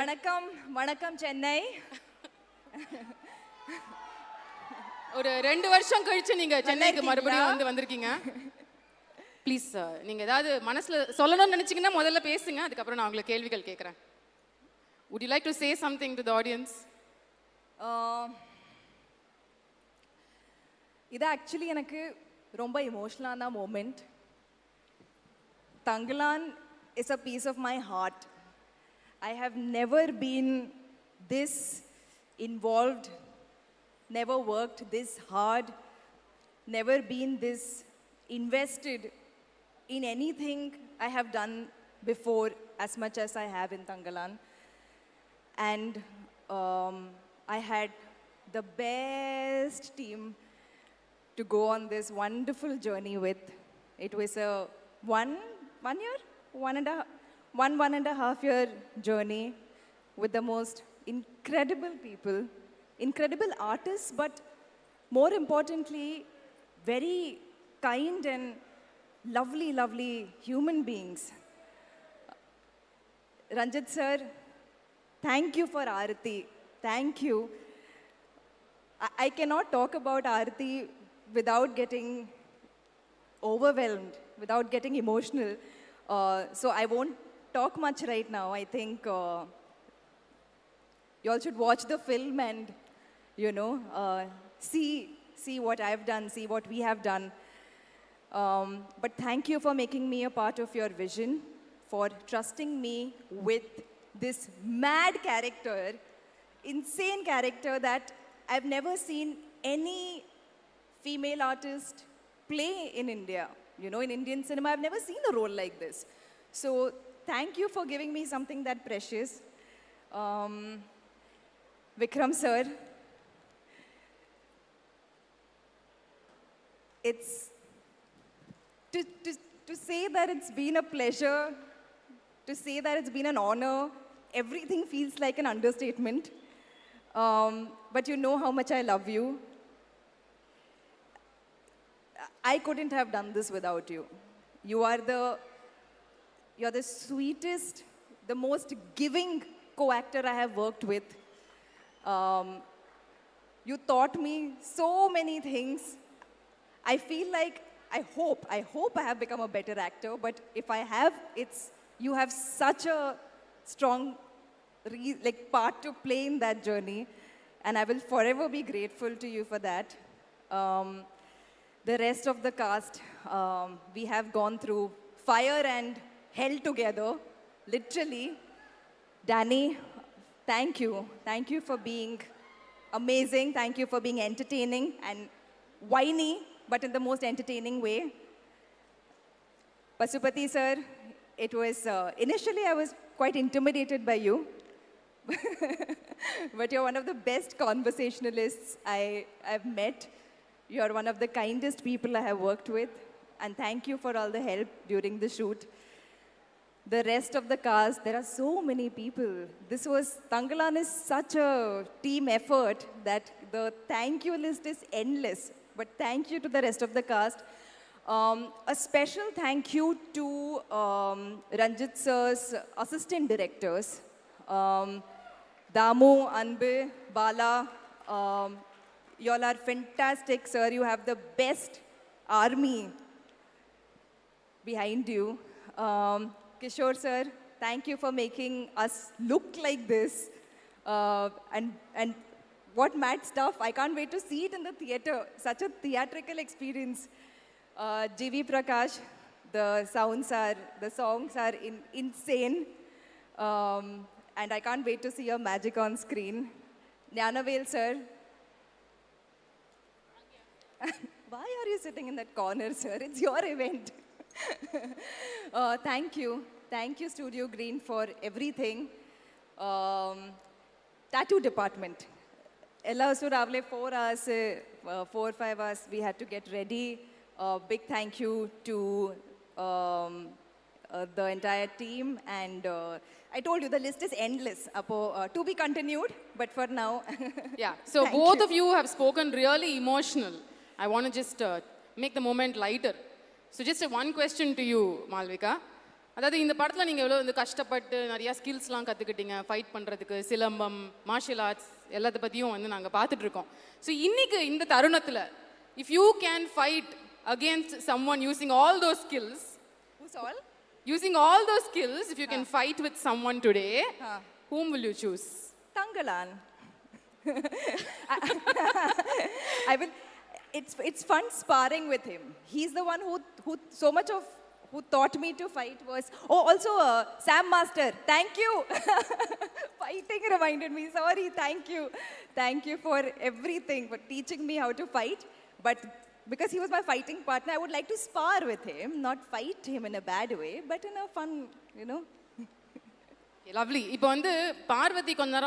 வணக்கம் வணக்கம் சென்னை. ஒரு 2 வருஷம் கழிச்சு நீங்க சென்னைக்கு மறுபடியும் வந்திருக்கீங்க. ப்ளீஸ் நீங்க ஏதாவது மனசுல சொல்லணும்னு நினைச்சீங்கன்னா முதல்ல பேசுங்க, அதுக்கப்புறம் நான் உங்களுக்கு கேள்விகள் கேட்குறேன். Would you like to say something to the audience? இது ஆக்சுவலி எனக்கு ரொம்ப எமோஷனலான moment. Tangalan is a piece of my heart. I have never been this involved, never worked this hard, never been this invested in anything I have done before as much as I have in Tangalan. And I had the best team to go on this wonderful journey with. It was a one and a half year journey with the most incredible people, incredible artists, but more importantly, very kind and lovely human beings. Ranjit sir, thank you for Aarati. Thank you. I cannot talk about Aarati without getting overwhelmed, without getting emotional. So I won't talk much right now. I think you all should watch the film and, you know, see what I've done, see what we have done. But thank you for making me a part of your vision, for trusting me with this mad character, insane character that I've never seen any female artist play in India. You know, in Indian cinema, I've never seen a role like this. So thank you for giving me something that precious. Vikram sir, it's to say that it's been a pleasure, to say that it's been an honor, everything feels like an understatement. But you know how much I love you. I couldn't have done this without you. You're the sweetest, the most giving co-actor I have worked with. You taught me so many things. I feel like, I hope I have become a better actor, but if I have, you have such a strong part to play in that journey, and I will forever be grateful to you for that. The rest of the cast, we have gone through fire and hell together, literally. Danny, thank you. Thank you for being amazing. Thank you for being entertaining and whiny, but in the most entertaining way. Pasupati sir, it was, initially I was quite intimidated by you, but you're one of the best conversationalists I've met. You're one of the kindest people I have worked with, and thank you for all the help during the shoot. The rest of the cast, there are so many people. Tangalan is such a team effort that the thank you list is endless. But thank you to the rest of the cast. A special thank you to Ranjit sir's assistant directors, Damu, Anbe, Bala. You all are fantastic, sir. You have the best army behind you. Kishore sir, thank you for making us look like this. And what mad stuff. I can't wait to see it in the theater. Such a theatrical experience. GV Prakash, the songs are insane. And I can't wait to see your magic on screen. Nyanavel sir. Why are you sitting in that corner, sir? It's your event. Thank you. Thank you, Studio Green, for everything. Tattoo department. Ella Suravle 4 hours, 4-5 hours, we had to get ready. Big thank you to the entire team. And I told you, the list is endless. To be continued, but for now. Yeah, so both of you have spoken really emotional. I want to just make the moment lighter. So just one question to you, Malvika. அதாவது இந்த படத்தில் நீங்கள் எவ்வளோ வந்து கஷ்டப்பட்டு நிறையா ஸ்கில்ஸ்லாம் கற்றுக்கிட்டீங்க fight பண்ணுறதுக்கு, silambam, martial arts எல்லாத்த பற்றியும் வந்து நாங்கள் பார்த்துட்ருக்கோம். ஸோ இன்னைக்கு இந்த தருணத்தில் if you can fight against someone using all those skills, Who's all? using all those skills, if you can fight with someone today, whom will you choose? Tangalan. I mean, it's fun sparring with him. He's the one who so much of who taught me to fight was. Oh, also Sam Master. Thank you. Fighting reminded me. Sorry. Thank you for everything, for teaching me how to fight. But because he was my fighting partner, I would like to spar with him, not fight him in a bad way, but in a fun, you know. Lovely. இப்போ வந்து பார்வதி கொஞ்ச நேரம்